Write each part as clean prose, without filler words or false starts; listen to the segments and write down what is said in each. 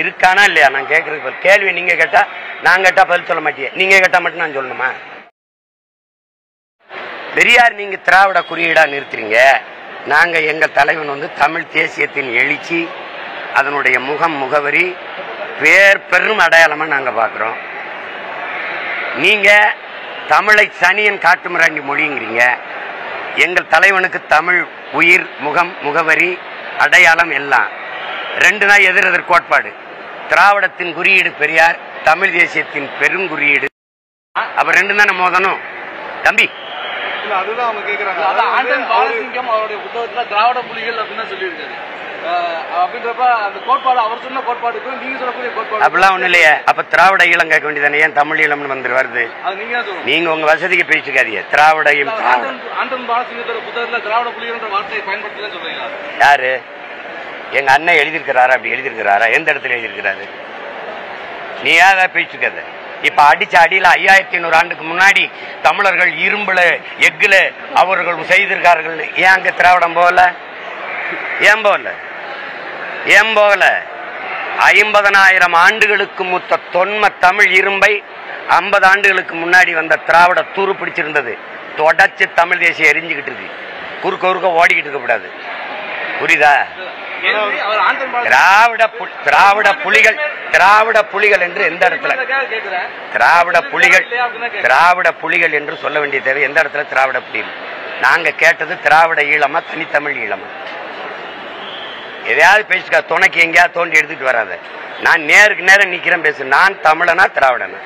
இருக்கானா இல்லையா? நான் கேட்கறது கேள்வி நீங்க கேட்டா நான் கேட்டா பதில் சொல்ல மாட்டேன், நீங்க கேட்டா மட்டும் நான் சொல்லணுமா? பெரியார் நீங்க திராவிட குறியீடா நிறுத்துறீங்க, நாங்க எங்க தலைவன் வந்து தமிழ் தேசியத்தின் எழுச்சி, அதனுடைய முகம் முகவரி பெரும் அடையாளமா நாங்க பாக்குறோம். நீங்க தமிழை சனியன் காட்டுமிராண்டி மொழிங்கிறீங்க. எங்கள் தலைவனுக்கு தமிழ் உயிர், முகம் முகவரி அடையாளம் எல்லாம். ரெண்டு நாள் எதிர் கோட்பாடு. திராவிடத்தின் குறியீடு பெரியார், தமிழ் தேசியத்தின் பெருங்குறியீடு. அப்ப ரெண்டு தானே மோதணும் தம்பி. அதுதான் அவங்க கேக்குறாங்க. பாலசிங்கம் அவருடைய புத்தகத்துல திராவிட புலிகள் அப்படின்னு சொல்லியிருக்காரு. அப்படின்றப்ப அந்த கோட்பாடு அவர் சொன்ன கோட்பாடுக்கும் நீங்க சொல்லக்கூடிய கோட்பாடு அப்படிலாம் ஒண்ணு இல்லையே. அப்ப திராவிட ஈழம் கேட்க வேண்டியதானே, ஏன் தமிழ் ஈழம்னு வந்து வருது? நீங்க உங்க வசதிக்கு பேசிக்காதீங்க. திராவிட ஈழம் ஆண்டன் பாலசிங்கத்தோட புத்தகத்துல திராவிட புலிகள் வார்த்தையை பயன்படுத்தல சொல்றீங்களா? யாரு? எங்க அண்ணன் எழுதியிருக்கிறாரா? அப்படி எழுதியிருக்கிறாரா? எந்த இடத்துல எழுதியிருக்கிறாரு? நீ ஏதாவது பேசிக்காத. இப்ப அடிச்ச அடியில 5500 ஆண்டுக்கு முன்னாடி தமிழர்கள் இரும்புல எக்குல அவர்கள் செய்திருக்கார்கள். ஏன் அங்க திராவிடம் போகல? ஏன் போகல? 50,000 ஆண்டுகளுக்கு மூத்த தொன்ம தமிழ் இரும்பை 50 ஆண்டுகளுக்கு முன்னாடி வந்த திராவிட தூரு பிடிச்சிருந்தது. தொடச்சு தமிழ் தேசியம் எரிஞ்சுக்கிட்டு இருக்கு. குறுக்க ஓடிக்கிட்டு இருக்க கூடாது. புரியுதா? திராவிட புலிகள் என்று எந்த இடத்துல திராவிட புலிகள் என்று சொல்ல வேண்டிய தேவை எந்த இடத்துல? திராவிட புலிகள் நாங்க கேட்டது திராவிட ஈழமா தனித்தமிழ் ஈழமா? எதையாவது பேசிக்கா, துணைக்கு எங்கேயாவது தோண்டி எடுத்துட்டு வராத. நான் நேருக்கு நேரம் நிக்கிறேன் பேசு. நான் தமிழனா திராவிடனா?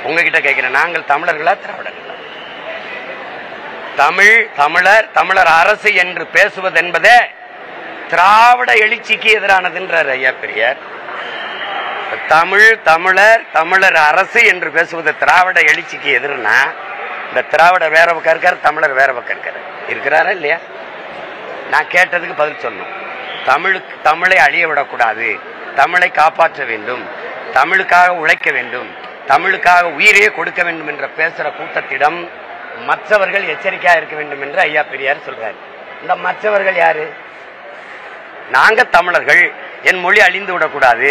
உங்ககிட்ட கேட்கிறேன், நாங்கள் தமிழர்களா திராவிடர்களா? தமிழர் அரசு என்று பேசுவது என்பதே திராவிட எழுச்சிக்கு எதிரானதுன்றார் ஐயா பெரியார். தமிழர் அரசு என்று பேசுவது திராவிட எழுச்சிக்கு எதிர்னா, இந்த திராவிட வேற பக்கம் இருக்காரு, தமிழர் வேற பக்கம் இருக்காரு. இருக்கிறாரா இல்லையா? நான் கேட்டதுக்கு பதில் சொல்லணும். தமிழை அழிய விடக்கூடாது, தமிழை காப்பாற்ற வேண்டும், தமிழுக்காக உழைக்க வேண்டும், தமிழுக்காக உயிரையே கொடுக்க வேண்டும் என்ற பேசுற கூட்டத்திடம் மற்றவர்கள் எச்சரிக்கையா இருக்க வேண்டும் என்று ஐயா பெரியார் சொல்றாரு. இந்த மற்றவர்கள் யாரு? நாங்க தமிழர்கள். என் மொழி அழிந்து விடக்கூடாது,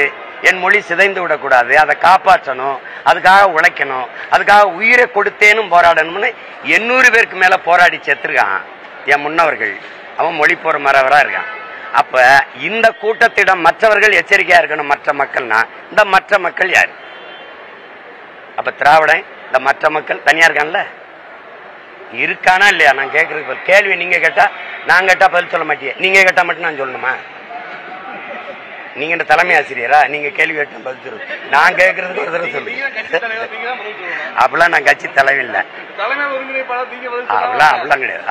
என் மொழி சிதைந்து விடக்கூடாது, அதை காப்பாற்றணும், அதுக்காக உழைக்கணும், அதுக்காக உயிரை கொடுத்தேனும் போராடணும்னு 800 பேருக்கு மேல போராடி செத்துருக்கான் என் முன்னவர்கள். அவன் மொழி போற மறவரா இருக்கான். அப்ப இந்த கூட்டத்திடம் மற்றவர்கள் எச்சரிக்கையா இருக்கணும். மற்ற மக்கள்னா இந்த மற்ற மக்கள் யாரு? அப்ப திராவிடன் இந்த மற்ற மக்கள் தனியா இருக்கான்ல? இருக்கானா இல்லையா? நான் கேட்கறது கேள்வி நீங்க கேட்டா நான் கேட்டா பதில் சொல்ல மாட்டேன், நீங்க கேட்டா மட்டும் நான் சொல்லணுமா? நீங்க இந்த தலைமை ஆசிரியரா? நீங்க கேள்வி கேட்டா பதில் சொல்லுங்க. நான் கேட்கறதுக்கு ஒரு தடவை சொல்லுங்க. அப்படிலாம் நான் கட்சி தலைவர் இல்லை. அப்படிலாம் கிடையாது.